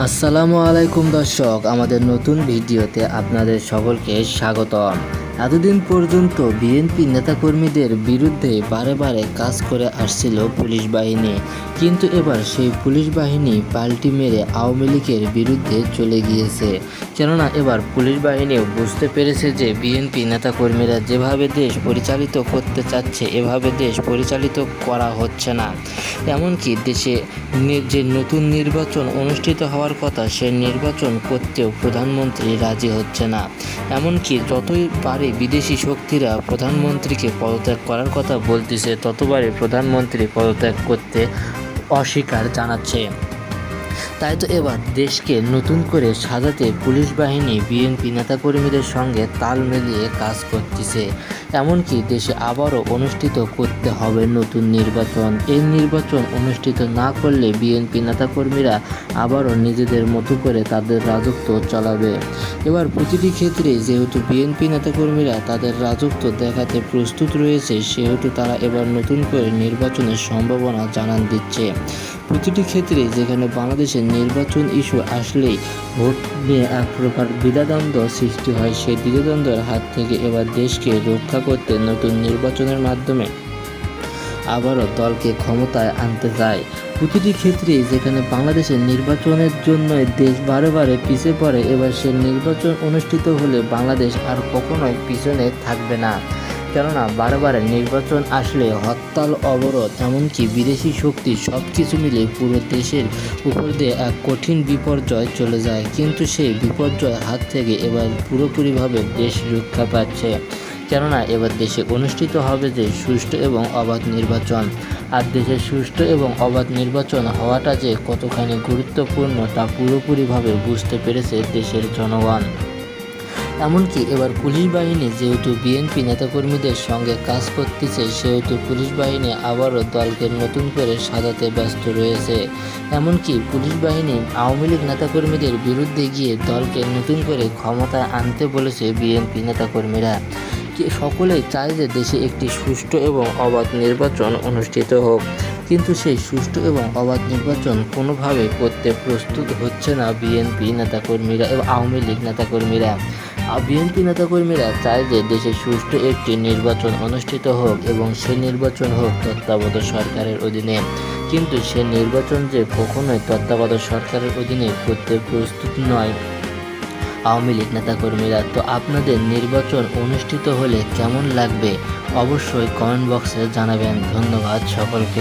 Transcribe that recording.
আসসালামু আলাইকুম দর্শক, আমাদের নতুন ভিডিওতে আপনাদের সকলকে স্বাগতম। এতদিন পর্যন্ত বিএনপি নেতাকর্মীদের বিরুদ্ধে বারে বারে কাজ করে আসছিল পুলিশ বাহিনী, কিন্তু এবার সেই পুলিশ বাহিনী পাল্টি মেরে আওয়ামী লীগের বিরুদ্ধে চলে গিয়েছে। কেননা এবার পুলিশ বাহিনীও বুঝতে পেরেছে যে বিএনপি নেতাকর্মীরা যেভাবে দেশ পরিচালিত করতে চাচ্ছে এভাবে দেশ পরিচালিত করা হচ্ছে না। এমনকি দেশে যে নতুন নির্বাচন অনুষ্ঠিত হওয়ার কথা সে নির্বাচন করতেও প্রধানমন্ত্রী রাজি হচ্ছে না। এমনকি যতই পারে বিদেশি শক্তিরা প্রধানমন্ত্রীকে পদত্যাগ করার কথা বলতেছে, ততবারই প্রধানমন্ত্রী পদত্যাগ করতে অস্বীকার জানাচ্ছে। তাই তো এবার দেশকে নতুন করে সাজাতে পুলিশ বাহিনী বিএনপি নেতাকর্মীদের সঙ্গে তাল মিলিয়ে কাজ করতেছে। এমনকি দেশে আবারও অনুষ্ঠিত করতে হবে নতুন নির্বাচন। এই নির্বাচন অনুষ্ঠিত না করলে বিএনপি নেতাকর্মীরা আবারও নিজেদের মতো করে তাদের রাজত্ব চালাবে। এবার প্রতিটি ক্ষেত্রে যেহেতু বিএনপি নেতাকর্মীরা তাদের রাজত্ব দেখাতে প্রস্তুত রয়েছে, সেহেতু তারা এবার নতুন করে নির্বাচনের সম্ভাবনা জানান দিচ্ছে। প্রতিটি ক্ষেত্রে যেখানে বাংলাদেশের নির্বাচন ইস্যু আসলেই ভোট নিয়ে এক প্রকার দ্বিধাদ্বন্দ্ব সৃষ্টি হয়, সেই দ্বিধাদ্বন্দ্বের হাত থেকে এবার দেশকে রক্ষা করতে নতুন নির্বাচনের মাধ্যমে আবারও দলকে ক্ষমতায় আনতে চায়। প্রতিটি ক্ষেত্রে যেখানে বাংলাদেশের নির্বাচনের জন্য দেশ বারে বারে পিছিয়ে পড়ে, এবার সে নির্বাচন অনুষ্ঠিত হলে বাংলাদেশ আর কখনোই পিছনে থাকবে না। কেননা বারে নির্বাচন আসলে হরতাল, অবরোধ, এমনকি বিদেশি শক্তি সব কিছু মিলে পুরো দেশের উপর দিয়ে এক কঠিন বিপর্যয় চলে যায়। কিন্তু সেই বিপর্যয়ের হাত থেকে এবার পুরোপুরিভাবে দেশ রক্ষা পাচ্ছে। কেননা এবার দেশে অনুষ্ঠিত হবে যে সুষ্ঠু এবং অবাধ নির্বাচন। আর দেশের সুষ্ঠু এবং অবাধ নির্বাচন হওয়াটা যে কতখানি গুরুত্বপূর্ণ তা পুরোপুরিভাবে বুঝতে পেরেছে দেশের জনগণ। এমনকি এবার পুলিশ বাহিনী যেহেতু বিএনপি নেতাকর্মীদের সঙ্গে কাজ করতেছে, সেহেতু পুলিশ বাহিনী আবারও দলকে নতুন করে সাজাতে ব্যস্ত রয়েছে। এমনকি পুলিশ বাহিনী আওয়ামী লীগ নেতাকর্মীদের বিরুদ্ধে গিয়ে দলকে নতুন করে ক্ষমতায় আনতে বলেছে বিএনপি নেতাকর্মীরা। সকলেই চায় যে দেশে একটি সুষ্ঠু এবং অবাধ নির্বাচন অনুষ্ঠিত হোক, কিন্তু সেই সুষ্ঠু এবং অবাধ নির্বাচন কোনোভাবে করতে প্রস্তুত হচ্ছে না বিএনপি নেতাকর্মীরা এবং আওয়ামী লীগ নেতাকর্মীরা। বিএনপি নেতাকর্মীরা চায় যে দেশে সুষ্ঠু একটি নির্বাচন অনুষ্ঠিত হোক এবং সে নির্বাচন হোক তত্ত্বাবধায়ক সরকারের অধীনে। কিন্তু সে নির্বাচন যে কখনোই তত্ত্বাবধায়ক সরকারের অধীনে করতে প্রস্তুত নয় আওয়ামী লীগ নেতাকর্মীরা। তো আপনাদের নির্বাচন অনুষ্ঠিত হলে কেমন লাগবে অবশ্যই কমেন্ট বক্সে জানাবেন। ধন্যবাদ সকলকে।